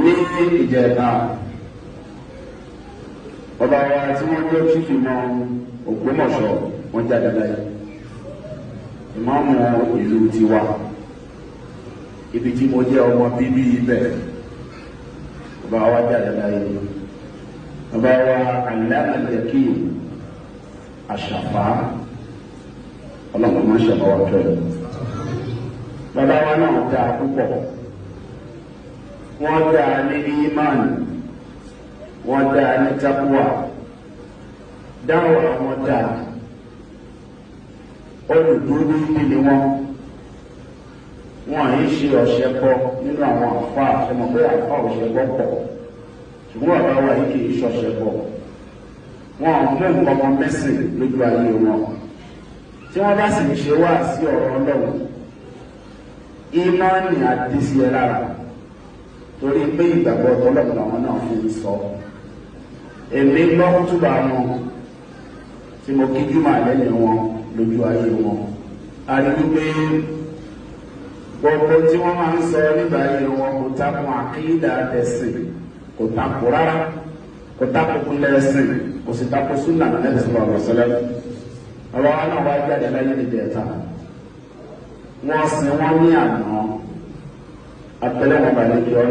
ní ìjẹta ọba wa tí wọ́n jẹ́ chifu náà Ògbómọ̀ṣọ́ wọ́n jáde láyé ìmáàmù ìlú tiwa ibi tí mo jẹ́ ọmọ bíbí ibẹ̀ ọba wa jáde láyé ọba wa aláàlẹ́kì àṣàfà ọlọ́run máa ń ṣàbáwá kẹrẹ bàbá wa náà dáa púpọ̀ wọ́n dáa ní ìmánì wọ́n dáa ní takuwa dáwọ̀ àwọn dáa olùdúró níbi ni wọ́n àyè ṣe ọ̀ṣẹ́ bọ́ nínú àwọn àfa àṣẹmọ̀ pé àfa ọ̀ṣẹ́ bọ́ pọ̀ ṣùgbọ́n bàbá wa yìí kì í ṣọ̀ṣẹ́ bọ́ wọn mú nǹkan ọmọ mẹ́sìn lójú ayé wọn tí wọ́n bá sì ń ṣe wá sí ọ̀rọ̀ Ọlọ́run ìmánì àdísí ẹ lára torí pé ìgbàgbọ́ Ọlọ́run àwọn náà fi ń sọ èmi gbọ́ túbà wọn tí mo kí jùmọ̀ lẹ́yìn wọn lójú ayé wọn a rí wípé gbogbo tí wọ́n máa ń sọ nígbà ayé wọn kò takùn àkídà ẹ̀sìn kò takùn rárá kò takùn kúnlẹ̀ ẹ̀sìn kò sì takùn súnà Ànábì sallallahu alaihi wasallam àwọn náà wá jáde láyé níbi ẹ̀ta wọ́n sin wọ́n ní àná abẹ́lẹ́ wọn bá ní kí ọ